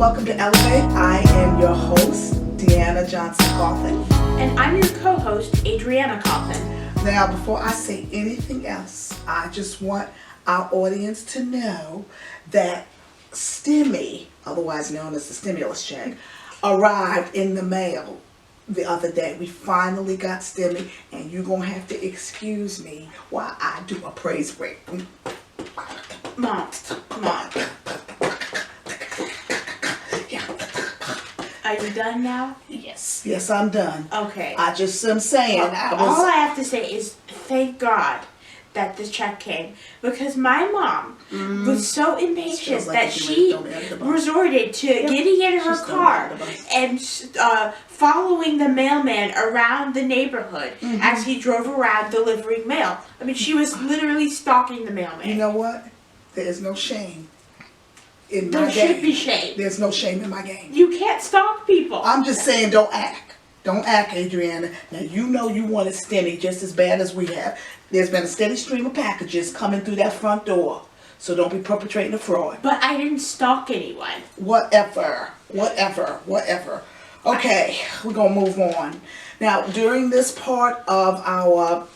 welcome to Elevate. I am your host, Deanna Johnson Coffin. And I'm your co-host, Adriana Coffin. Now, before I say anything else, I just want our audience to know that Stimmy, otherwise known as the stimulus check, arrived in the mail the other day. We finally got Stimmy, and you're going to have to excuse me while I do a praise break. Mom. Are you done now? Yes, I'm done. Okay. I just am saying. All I have to say is thank God that the check came, because my mom was so impatient that she resorted to getting in her car and following the mailman around the neighborhood as he drove around delivering mail. I mean, she was literally stalking the mailman. You know what? There is no shame in my game. There should be shame. There's no shame in my game. You can't stalk people. I'm just saying, don't act. Don't act, Adriana. Now, you know you wanted Stimmy just as bad as we have. There's been a steady stream of packages coming through that front door. So don't be perpetrating a fraud. But I didn't stalk anyone. Whatever. Okay, we're going to move on. Now, during this part of our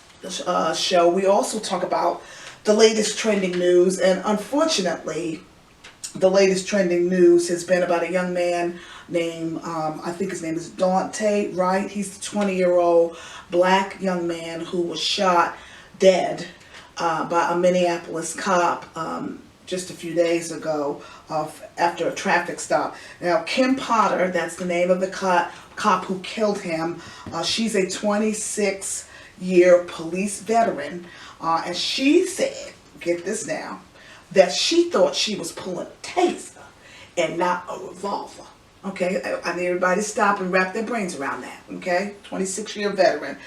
show, we also talk about the latest trending news. And unfortunately, the latest trending news has been about a young man named, I think his name is Daunte Wright. He's the 20-year-old black young man who was shot dead by a Minneapolis cop just a few days ago after a traffic stop. Now, Kim Potter, that's the name of the cop who killed him. She's a 26-year police veteran, and she said, get this now, that she thought she was pulling a taser and not a revolver. Okay, I need everybody to stop and wrap their brains around that. Okay, 26-year veteran.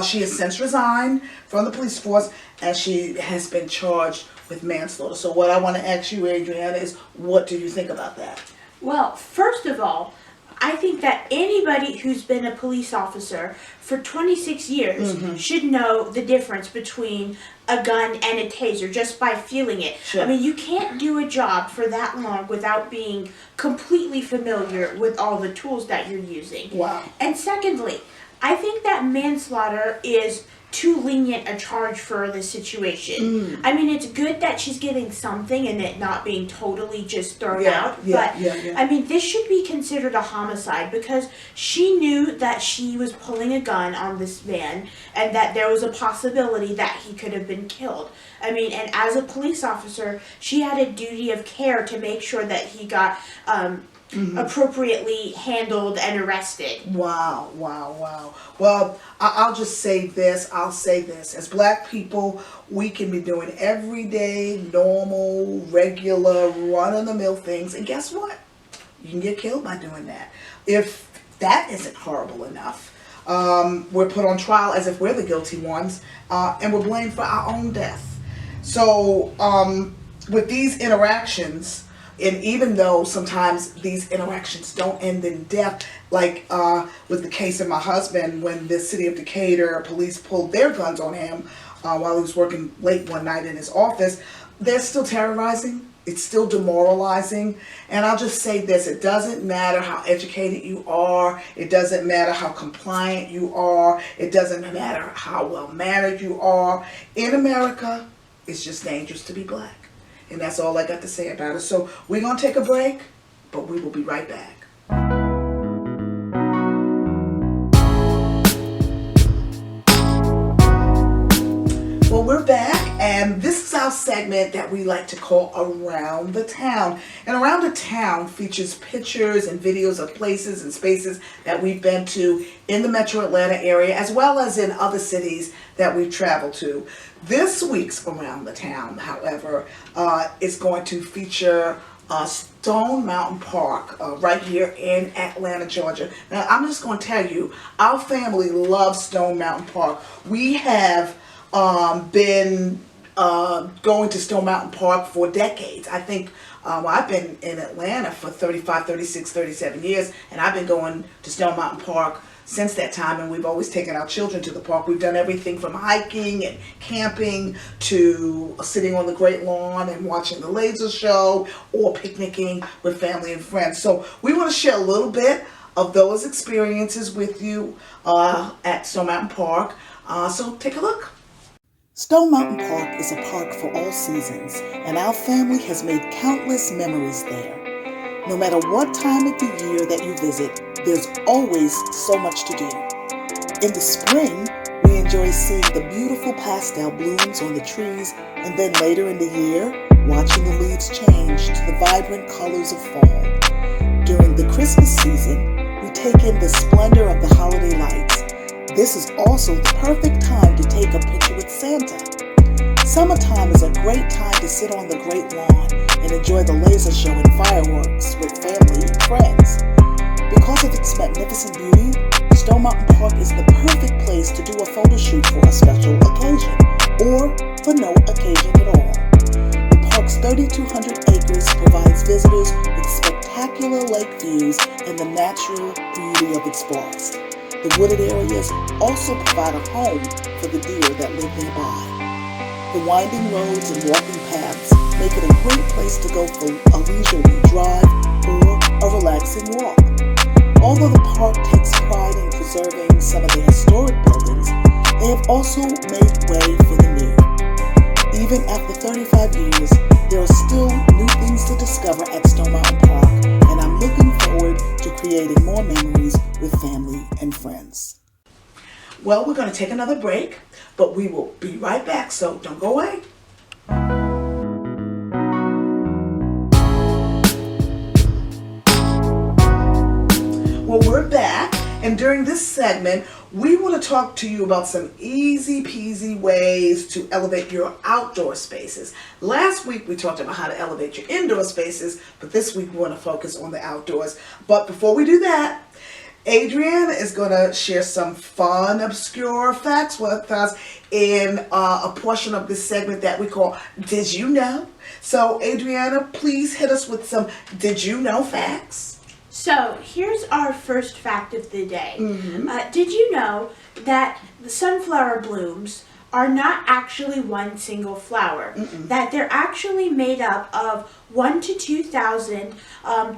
She has since resigned from the police force, and she has been charged with manslaughter. So what I want to ask you, Adriana, is what do you think about that? Well, first of all, I think that anybody who's been a police officer for 26 years should know the difference between a gun and a taser just by feeling it. Sure. I mean, you can't do a job for that long without being completely familiar with all the tools that you're using. Wow. And secondly, I think that manslaughter is too lenient a charge for the situation. I mean, it's good that she's getting something and it not being totally just thrown out. But I mean, this should be considered a homicide because she knew that she was pulling a gun on this man and that there was a possibility that he could have been killed. I mean, and as a police officer, she had a duty of care to make sure that he got appropriately handled and arrested. Wow. Well, I'll just say this. I'll say this. As black people, we can be doing everyday, normal, regular, run-of-the-mill things. And guess what? You can get killed by doing that. If that isn't horrible enough, we're put on trial as if we're the guilty ones, and we're blamed for our own death. So with these interactions, and even though sometimes these interactions don't end in death, like with the case of my husband, when the city of Decatur police pulled their guns on him while he was working late one night in his office, they're still terrorizing. It's still demoralizing. And I'll just say this, it doesn't matter how educated you are. It doesn't matter how compliant you are. It doesn't matter how well-mannered you are. In America, it's just dangerous to be black. And that's all I got to say about it. So we're going to take a break, but we will be right back. Well, we're back, and this is our segment that we like to call Around the Town. And Around the Town features pictures and videos of places and spaces that we've been to in the Metro Atlanta area, as well as in other cities that we've traveled to. This week's Around the Town, however, is going to feature Stone Mountain Park right here in Atlanta, Georgia. Now, I'm just going to tell you, our family loves Stone Mountain Park. We have been going to Stone Mountain Park for decades. I think I've been in Atlanta for 35, 36, 37 years, and I've been going to Stone Mountain Park since that time, and we've always taken our children to the park. We've done everything from hiking and camping to sitting on the great lawn and watching the laser show or picnicking with family and friends. So we want to share a little bit of those experiences with you at Stone Mountain Park. So take a look. Stone Mountain Park is a park for all seasons, and our family has made countless memories there. No matter what time of the year that you visit, there's always so much to do. In the spring, we enjoy seeing the beautiful pastel blooms on the trees, and then later in the year, watching the leaves change to the vibrant colors of fall. During the Christmas season, we take in the splendor of the holiday lights. This is also the perfect time to take a picture with Santa. Summertime is a great time to sit on the great lawn and enjoy the laser show and fireworks with family and friends. Because of its magnificent beauty, Stone Mountain Park is the perfect place to do a photo shoot for a special occasion, or for no occasion at all. The park's 3,200 acres provides visitors with spectacular lake views and the natural beauty of its forest. The wooded areas also provide a home for the deer that live nearby. The winding roads and walking paths make it a great place to go for a leisurely drive or a relaxing walk. Although the park takes pride in preserving some of the historic buildings, they have also made way for the new. Even after 35 years, there are still new things to discover at Stone Mountain Park, and I'm looking forward to creating more memories with family and friends. Well, we're going to take another break, but we will be right back, so don't go away. Well, we're back, and during this segment, we want to talk to you about some easy peasy ways to elevate your outdoor spaces. Last week, we talked about how to elevate your indoor spaces, but this week we want to focus on the outdoors. But before we do that, Adrienne is going to share some fun, obscure facts with us in a portion of this segment that we call Did You Know? So, Adriana, please hit us with some Did You Know facts? So, here's our first fact of the day. Mm-hmm. Did you know that the sunflower blooms are not actually one single flower? That they're actually made up of 1,000 to 2,000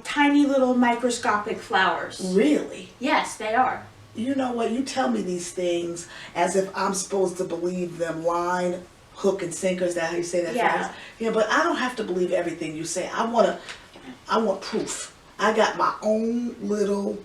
tiny little microscopic flowers. Really? Yes, they are. You know what? You tell me these things as if I'm supposed to believe them line, hook, and sinker. Is that how you say that? Yeah. Phrase? Yeah, but I don't have to believe everything you say. I want proof. I got my own little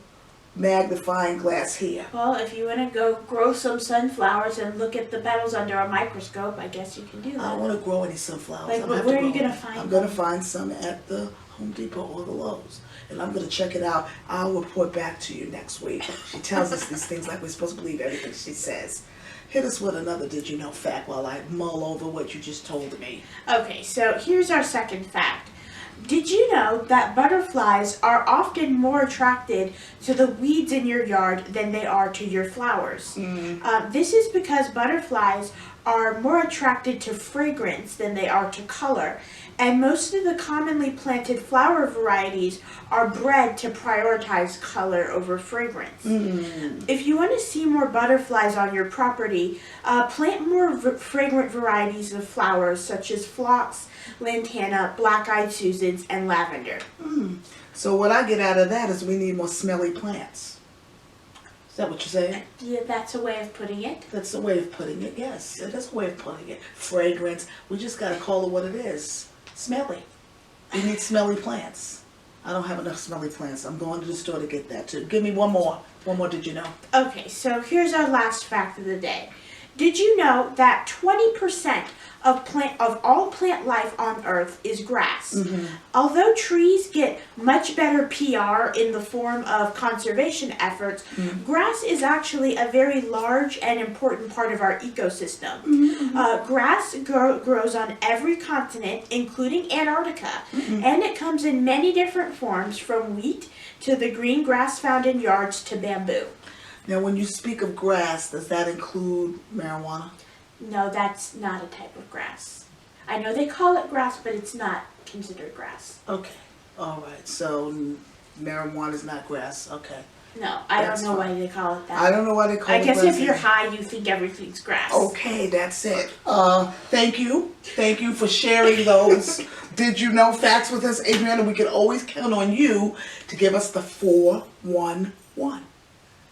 magnifying glass here. Well, if you want to go grow some sunflowers and look at the petals under a microscope, I guess you can do that. I don't want to grow any sunflowers. Like, I'm gonna have where to are you grow going to them. find I'm them? going to find some at the Home Depot or the Lowe's. And I'm going to check it out. I'll report back to you next week. She tells us these things like we're supposed to believe everything she says. Hit us with another Did You Know fact while I mull over what you just told me. Okay, so here's our second fact. Did you know that butterflies are often more attracted to the weeds in your yard than they are to your flowers? This is because butterflies are more attracted to fragrance than they are to color, and most of the commonly planted flower varieties are bred to prioritize color over fragrance. If you want to see more butterflies on your property, plant more fragrant varieties of flowers such as phlox, lantana, black-eyed Susans, and lavender. So what I get out of that is we need more smelly plants. Is that what you're saying? Yeah, that's a way of putting it. That's a way of putting it, yes. That's a way of putting it. Fragrance. We just got to call it what it is. Smelly. We need smelly plants. I don't have enough smelly plants. I'm going to the store to get that too. Give me one more. One more Did You Know? Okay, so here's our last fact of the day. Did you know that 20% of all plant life on Earth is grass? Although trees get much better PR in the form of conservation efforts, grass is actually a very large and important part of our ecosystem. Grass grows on every continent, including Antarctica, and it comes in many different forms, from wheat to the green grass found in yards to bamboo. Now, when you speak of grass, does that include marijuana? No, that's not a type of grass. I know they call it grass, but it's not considered grass. Okay. All right. So marijuana is not grass. Okay. No, I That's don't know fine. why they call it that. I don't know why they call I it guess grass. if you're high, you think everything's grass. Okay, that's it. Thank you. Thank you for sharing those did you know facts with us, Adriana. We can always count on you to give us the 411.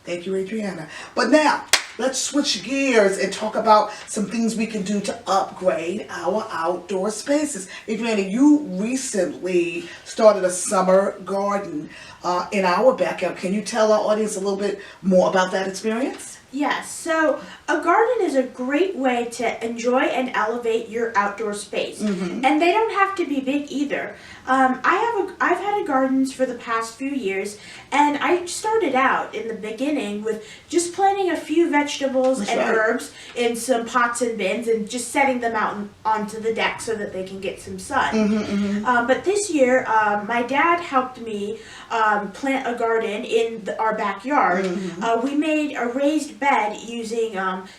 Thank you, Adriana. But now, let's switch gears and talk about some things we can do to upgrade our outdoor spaces. Adriana, you recently started a summer garden in our backyard. Can you tell our audience a little bit more about that experience? Yes, so a garden is a great way to enjoy and elevate your outdoor space, and they don't have to be big either. I've had gardens for the past few years, and I started out in the beginning with just planting a few vegetables and herbs in some pots and bins, and just setting them out onto the deck so that they can get some sun. But this year, my dad helped me plant a garden in our backyard. We made a raised bed using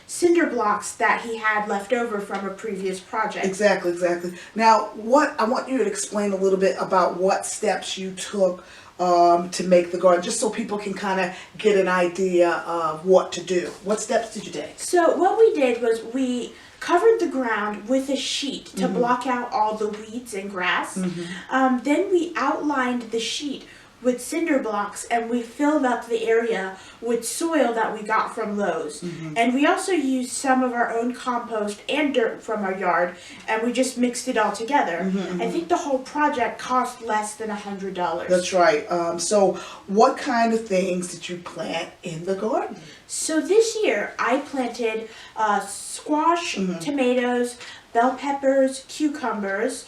cinder blocks that he had left over from a previous project. Exactly. Now, I want you to explain a little bit about what steps you took to make the garden, just so people can kind of get an idea of what to do. What steps did you take? So what we did was we covered the ground with a sheet to block out all the weeds and grass. Then we outlined the sheet with cinder blocks, and we filled up the area with soil that we got from Lowe's. And we also used some of our own compost and dirt from our yard, and we just mixed it all together. I think the whole project cost less than $100. That's right. So what kind of things did you plant in the garden? So this year I planted squash, tomatoes, bell peppers, cucumbers,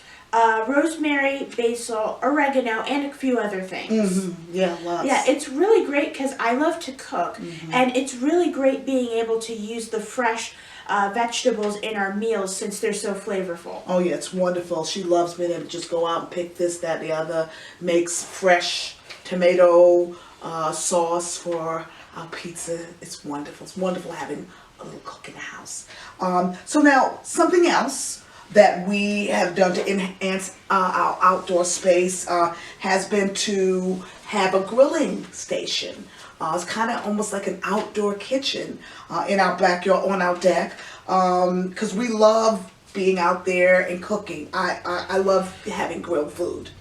rosemary, basil, oregano, and a few other things. Yeah, lots. Yeah, it's really great because I love to cook, and it's really great being able to use the fresh vegetables in our meals since they're so flavorful. Oh yeah, it's wonderful. She loves being able to just go out and pick this, that, the other. Makes fresh tomato sauce for our pizza. It's wonderful. It's wonderful having a little cook in the house. So now, something else that we have done to enhance our outdoor space has been to have a grilling station. It's kind of almost like an outdoor kitchen in our backyard, on our deck, because we love being out there and cooking. I love having grilled food.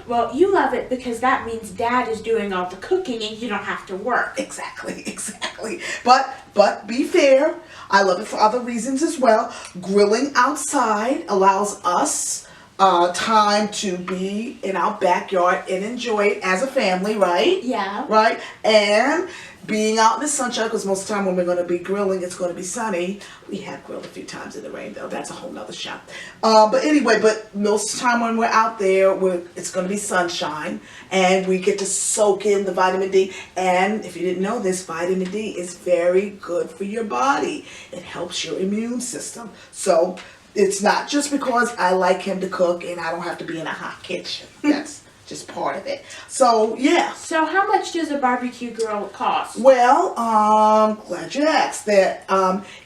Well, you love it because that means Dad is doing all the cooking and you don't have to work. Exactly. But be fair, I love it for other reasons as well. Grilling outside allows us time to be in our backyard and enjoy it as a family, right? Yeah. Right? And being out in the sunshine, because most of the time when we're going to be grilling, it's going to be sunny. We have grilled a few times in the rain, though. That's a whole nother shot. But anyway, most of the time when we're out there, it's going to be sunshine, and we get to soak in the vitamin D. And if you didn't know this, vitamin D is very good for your body. It helps your immune system. So it's not just because I like him to cook and I don't have to be in a hot kitchen. That's just part of it. So yeah. So how much does a barbecue grill cost? Well, glad you asked that.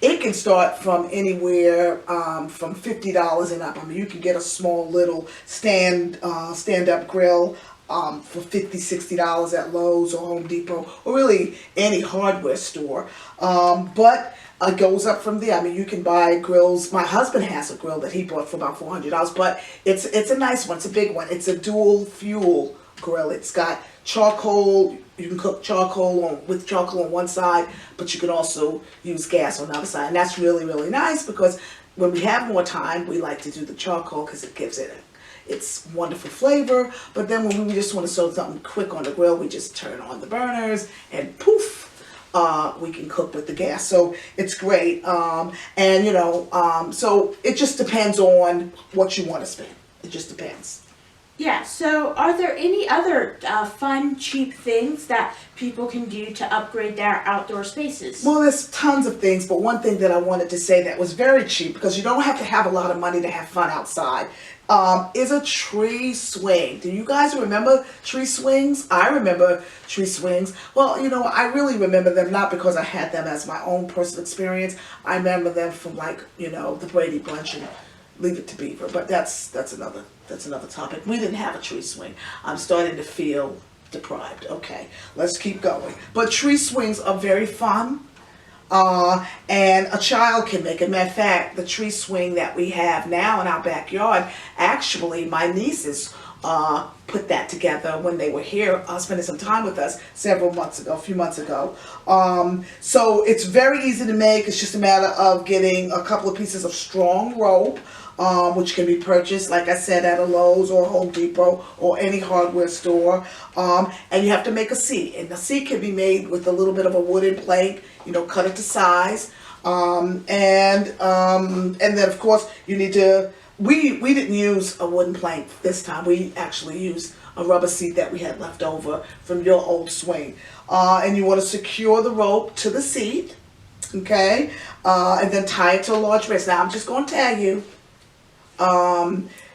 It can start from anywhere from $50 and up. I mean, you can get a small little stand-up grill for $50, $60 at Lowe's or Home Depot, or really any hardware store. But it goes up from there. I mean, you can buy grills. My husband has a grill that he bought for about $400, but it's a nice one. It's a big one. It's a dual fuel grill. It's got charcoal. You can cook with charcoal on one side, but you can also use gas on the other side. And that's really, really nice because when we have more time, we like to do the charcoal because it gives it it's wonderful flavor. But then when we just want to serve something quick on the grill, we just turn on the burners and poof, we can cook with the gas. So it's great. And so it just depends on what you want to spend. It just depends. Yeah, so are there any other fun, cheap things that people can do to upgrade their outdoor spaces? Well, there's tons of things, but one thing that I wanted to say that was very cheap, because you don't have to have a lot of money to have fun outside, is a tree swing. Do you guys remember tree swings? I remember tree swings. Well, I really remember them not because I had them as my own personal experience. I remember them from the Brady Bunch and Leave It to Beaver. But that's another topic. We didn't have a tree swing. I'm starting to feel Deprived. Okay, let's keep going. But tree swings are very fun. And a child can make it. Matter of fact, the tree swing that we have now in our backyard, actually, my nieces put that together when they were here, spending some time with us a few months ago. So it's very easy to make. It's just a matter of getting a couple of pieces of strong rope, which can be purchased, like I said, at a Lowe's or Home Depot or any hardware store. And you have to make a seat. And the seat can be made with a little bit of a wooden plank, cut it to size. And then, of course, you need to, we didn't use a wooden plank this time. We actually used a rubber seat that we had left over from your old swing. And you want to secure the rope to the seat, okay? And then tie it to a large wrist. Now, I'm just going to tell you,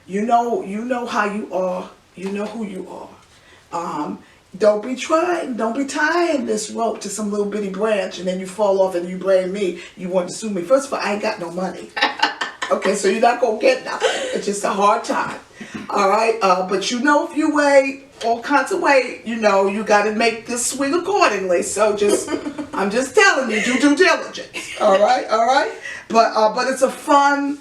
you know how you are. You know who you are. Don't be tying this rope to some little bitty branch and then you fall off and you blame me. You want to sue me. First of all, I ain't got no money. Okay, so you're not going to get nothing. It's just a hard time. All right? But if you weigh all kinds of weight, you got to make this swing accordingly. So I'm just telling you, do due diligence. All right? But it's a fun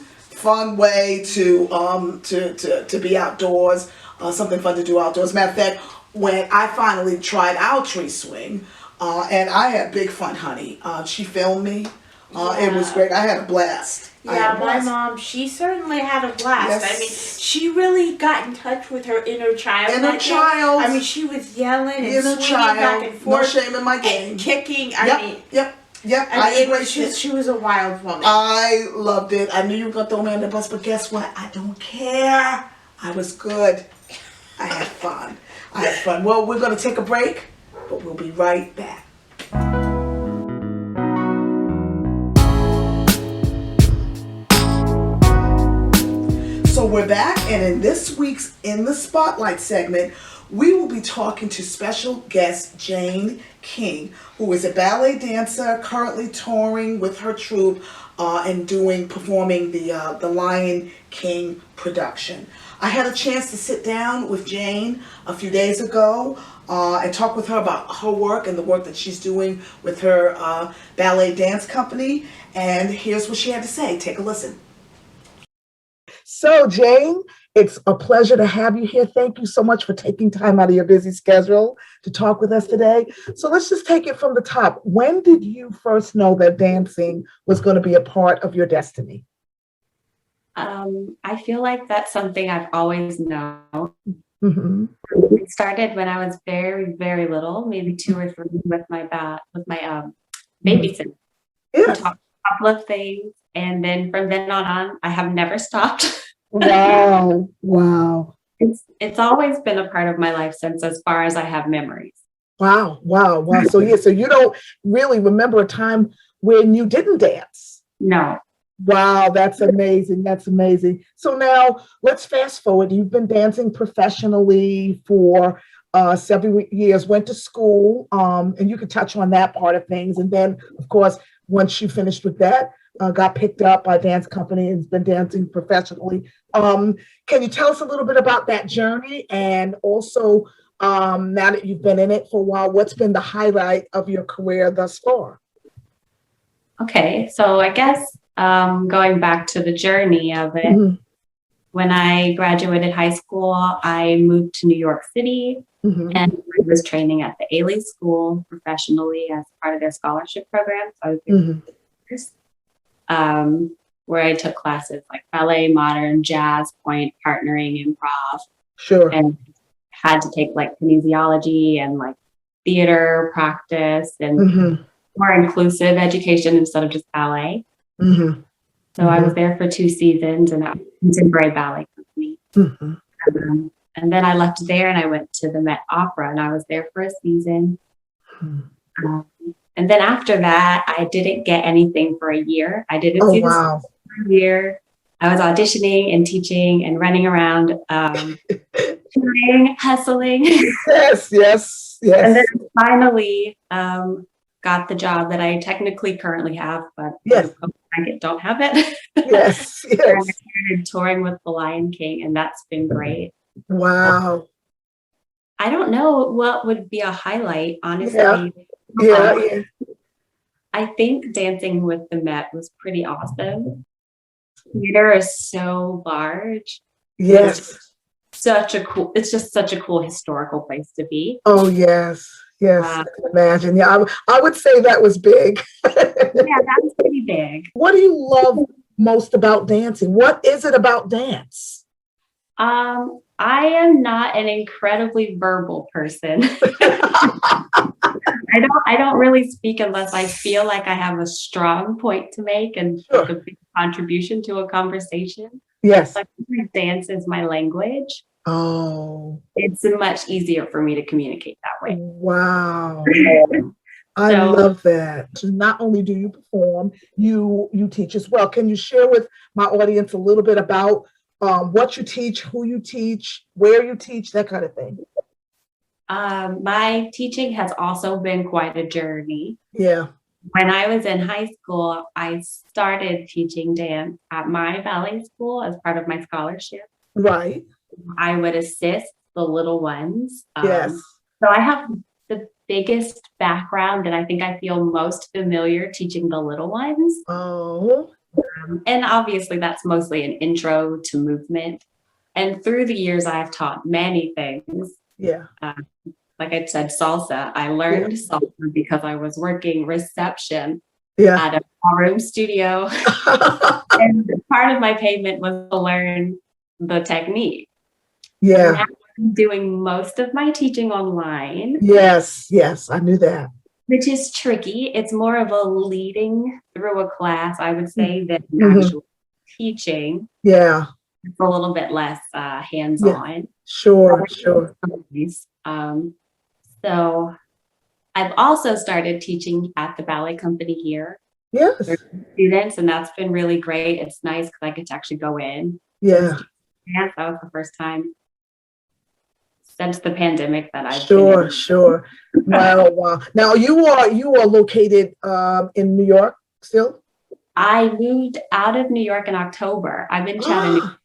way to be outdoors, something fun to do outdoors. Matter of fact, when I finally tried our tree swing, and I had big fun, honey. She filmed me. It was great. I had a blast. Yeah, my mom, she certainly had a blast. Yes. I mean, she really got in touch with her inner child. I mean, she was yelling and swinging back and forth. No shame in my game. And kicking. Yep. I embraced it. She was a wild woman. I loved it. I knew you were going to throw me on the bus, but guess what? I don't care. I was good. I had fun. Well, we're going to take a break, but we'll be right back. So we're back, and in this week's In the Spotlight segment, we will be talking to special guest Jane King, who is a ballet dancer currently touring with her troupe and performing the Lion King production. I had a chance to sit down with Jane a few days ago and talk with her about her work and the work that she's doing with her ballet dance company. And here's what she had to say. Take a listen. So, Jane, it's a pleasure to have you here. Thank you so much for taking time out of your busy schedule to talk with us today. So let's just take it from the top. When did you first know that dancing was going to be a part of your destiny? I feel like that's something I've always known. Mm-hmm. It started when I was very, very little, maybe 2 or 3, with my babysitter. Yes. We talked a couple of things, and then from then on, I have never stopped. Wow. It's always been a part of my life since as far as I have memories. Wow. So you don't really remember a time when you didn't dance? No. Wow, that's amazing. So now let's fast forward. You've been dancing professionally for several years, went to school, and you could touch on that part of things. And then, of course, once you finished with that, got picked up by a dance company and has been dancing professionally. Can you tell us a little bit about that journey? And also, now that you've been in it for a while, what's been the highlight of your career thus far? Okay, so I guess going back to the journey of it, Mm-hmm. when I graduated high school, I moved to New York City, Mm-hmm. and I was training at the Ailey School professionally as part of their scholarship program. So I was there Mm-hmm. for 2 years, where I took classes like ballet, modern, jazz, point, partnering, improv, Sure. and had to take like kinesiology and like theater practice and Mm-hmm. more inclusive education instead of just ballet. Mm-hmm. So I was there for 2 seasons in a contemporary ballet company. Mm-hmm. And then I left there and I went to the Met Opera, and I was there for a season. And then after that, I didn't get anything for a year. I didn't see this for a year. I was auditioning and teaching and running around, touring, hustling. Yes. And then finally got the job that I technically currently have, but Yes. I don't have it. Yes. And I started touring with the Lion King, and that's been great. Wow. I don't know what would be a highlight, honestly. Yeah, yeah, yeah. I think Dancing with the Met was pretty awesome. Theater is so large. Yes. It's just such a cool historical place to be. Oh, yes. Yes, I can imagine. Yeah, I would say that was big. Yeah, that was pretty big. What do you love most about dancing? What is it about dance? I am not an incredibly verbal person. I don't really speak unless I feel like I have a strong point to make and Sure. a big contribution to a conversation. Yes. Like dance is my language. Oh, It's much easier for me to communicate that way. wow. I So- love that. Not only do you perform, you teach as well. Can you share with my audience a little bit about what you teach, who you teach, where you teach, that kind of thing? My teaching has also been quite a journey. Yeah. When I was in high school, I started teaching dance at my ballet school as part of my scholarship. Right. I would assist the little ones. Yes. So I have the biggest background, and I think I feel most familiar teaching the little ones. Oh. And obviously, that's mostly an intro to movement. And through the years, I've taught many things. Yeah. Like I said, salsa. I learned salsa because I was working reception Yeah. at a ballroom studio. And part of my payment was to learn the technique. Yeah. Now I'm doing most of my teaching online, Yes. Yes. I knew that. which is tricky. It's more of a leading through a class, I would say, than Mhm. actual teaching. Yeah. It's a little bit less hands-on. Sure. Sure. So I've also started teaching at the ballet company here Yes. for students, and that's been really great. It's nice because I get to actually go in. Yeah. Dance. That was the first time since the pandemic that I've Sure. been. Sure. Wow. Wow. Now you are located in New York still? I moved out of New York in October. I'm in Chattanooga.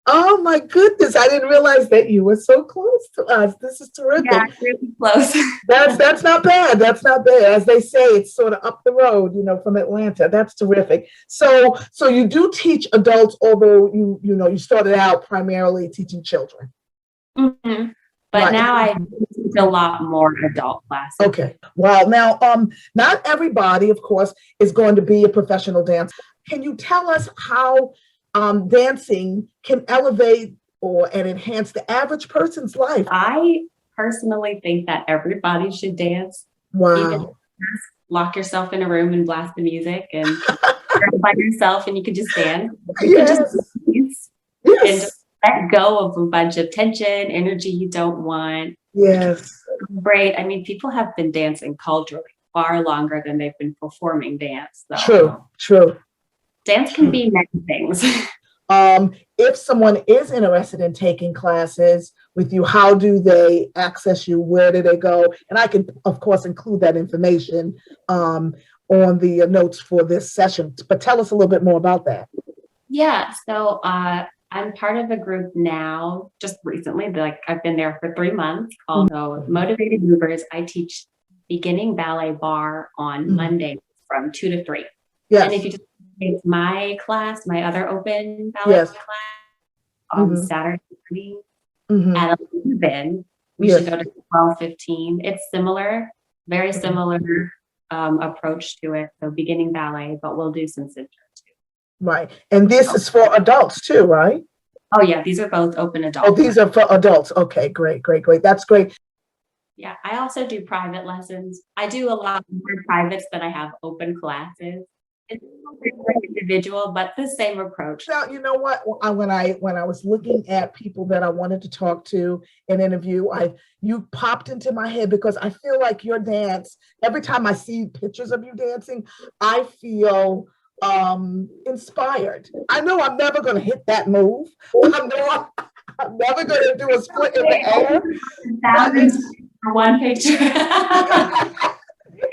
Oh my goodness! I didn't realize that you were so close to us. This is terrific. Yeah, it's really close. That's not bad. That's not bad. As they say, it's sort of up the road, from Atlanta. That's terrific. So you do teach adults, although you started out primarily teaching children. Mhm. But Right. now I teach a lot more adult classes. Okay. Wow. Now, not everybody, of course, is going to be a professional dancer. Can you tell us how dancing can elevate and enhance the average person's life? I personally think that everybody should dance. Wow. Even lock yourself in a room and blast the music and you're by yourself and you can just dance. You can just dance and Yes. just let go of a bunch of tension, energy you don't want. Yes. Great. I mean, people have been dancing culturally far longer than they've been performing dance. So True. True. dance can be many things. If someone is interested in taking classes with you, how do they access you? Where do they go? And I can, of course, include that information on the notes for this session. But tell us a little bit more about that. Yeah. So I'm part of a group now, just recently, like I've been there for 3 months, called Motivated Movers. I teach beginning ballet bar on Monday from 2 to 3. Yes. And if you just take my class, my other open ballet Yes. class on Mhm. Saturday morning Mhm. at 11, we Yes. should go to 12:15. It's similar, very similar approach to it. So beginning ballet, but we'll do some center too. Right. And this is for adults too, right? Oh yeah, these are both open adult. Oh, these are for adults. Okay, great, great, great. That's great. Yeah, I also do private lessons. I do a lot more privates than I have open classes. It's a little bit more individual, but the same approach. Now, you know what? When I was looking at people that I wanted to talk to and interview, you popped into my head because I feel like your dance. Every time I see pictures of you dancing, I feel inspired. I know I'm never going to hit that move. I know I'm never going to do a split in the air. Thousands for one picture.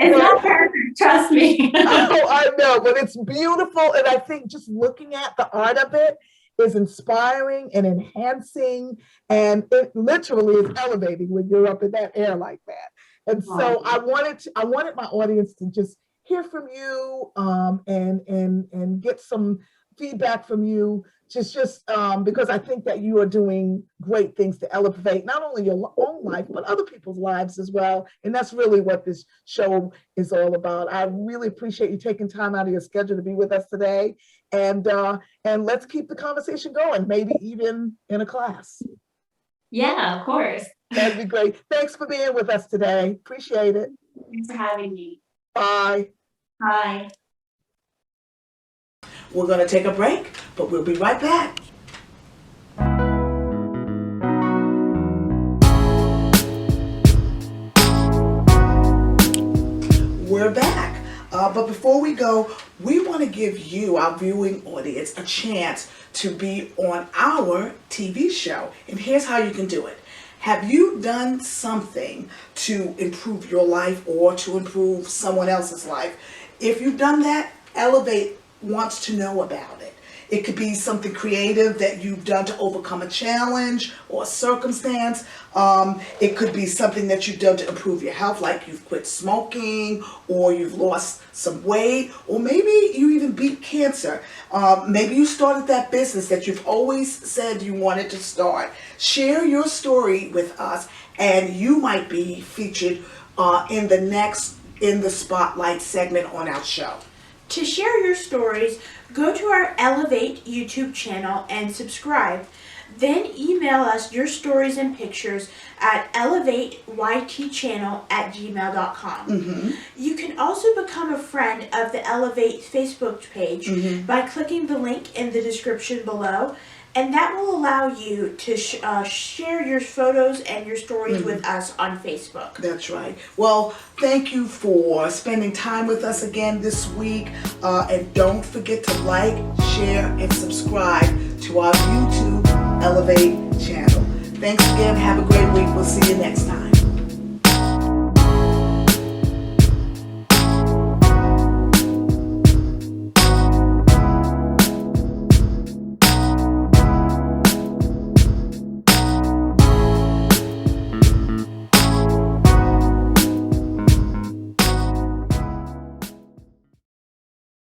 It's not perfect, trust me. Oh, I know, but it's beautiful. And I think just looking at the art of it, is inspiring and enhancing, and it literally is elevating when you're up in that air like that. And so I wanted my audience to just hear from you, and get some feedback from you, just because I think that you are doing great things to elevate not only your own life, but other people's lives as well. And that's really what this show is all about. I really appreciate you taking time out of your schedule to be with us today. And let's keep the conversation going, maybe even in a class. Yeah, of course. That'd be great. Thanks for being with us today. Appreciate it. Thanks for having me. Bye. Bye. We're going to take a break, but we'll be right back. We're back. But before we go, we want to give you, our viewing audience, a chance to be on our TV show. And here's how you can do it. Have you done something to improve your life or to improve someone else's life? If you've done that, Elevate wants to know about it. It could be something creative that you've done to overcome a challenge or a circumstance. It could be something that you've done to improve your health, like you've quit smoking, or you've lost some weight, or maybe you even beat cancer. Maybe you started that business that you've always said you wanted to start. Share your story with us, and you might be featured in the Spotlight segment on our show. To share your stories, go to our Elevate YouTube channel and subscribe. Then email us your stories and pictures at elevateytchannel@gmail.com. You can also become a friend of the Elevate Facebook page by clicking the link in the description below, and that will allow you to share your photos and your stories with us on Facebook. That's right. Well, thank you for spending time with us again this week. And don't forget to like, share, and subscribe to our YouTube Elevate channel. Thanks again. Have a great week. We'll see you next time.